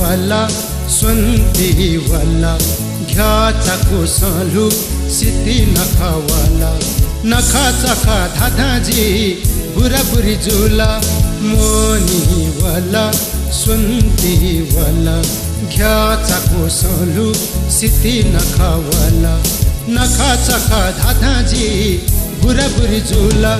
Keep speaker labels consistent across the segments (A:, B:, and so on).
A: वाला सुनती वाला घ्याचाको सलु सिद्धि नखा वाला नखा चखा धाधाजी बुरा बुरी जुला मोनी वाला सुनती वाला घ्याचाको सलु सिद्धि नखा वाला नखा चखा धाधाजी बुरा बुरी जुला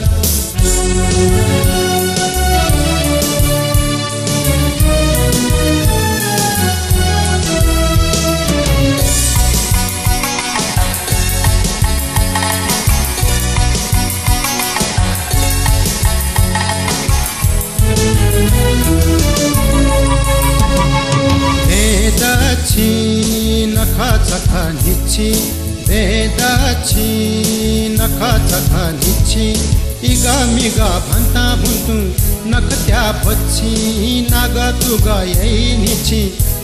A: नखा चखा निच्छी वेदाची नखा चखा निच्छी इगा मिगा भन्ता भुन्तु नखत्या पच्छी नागा तुगा यही निच्छी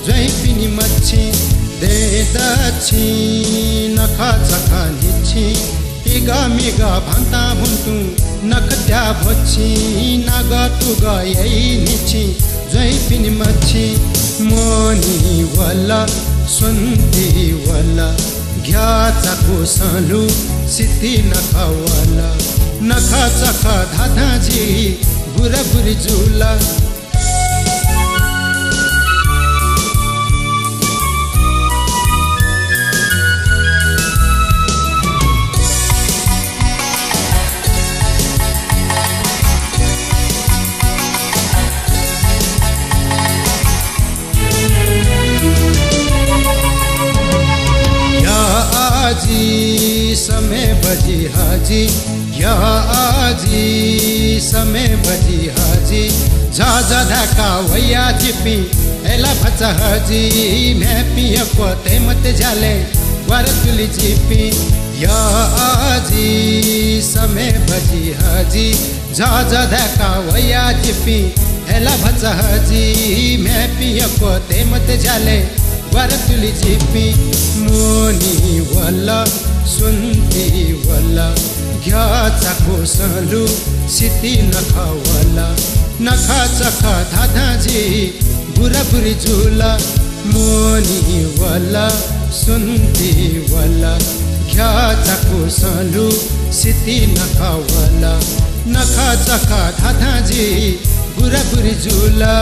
A: जय पिनी मच्छी वेदाची नखा चखा निच्छी इगा मिगा भन्ता भुन्तु नखत्या पच्छी नागा तुगा यही निच्छी जय पिनी मच्छी मोनी वाला सुनती वाला घ्याचाको सलु सिद्धि नखा वाला नखा चखा धाधाजी बुरा बुरी जुला समय बजी हाजी या आजी समय बजी हाजी झाझा ढाका वैया चिपी एला भचा हाजी मैं पिया कोते मत झाले वार तुली चिपी या आजी समय बजी हाजी झाझा ढाका वैया चिपी एला भचा हाजी मैं पिया कोते मत झाले वार तुली चिपी मोनी वाला सुनती वाला घ्याचाको सलु सिद्धि नखा वाला नखा चखा धाधाजी बुरा बुरी जुला मोनी वाला सुनती वाला घ्याचाको सलु सिद्धि नखा वाला नखा चखा धाधाजी बुरा बुरी जुला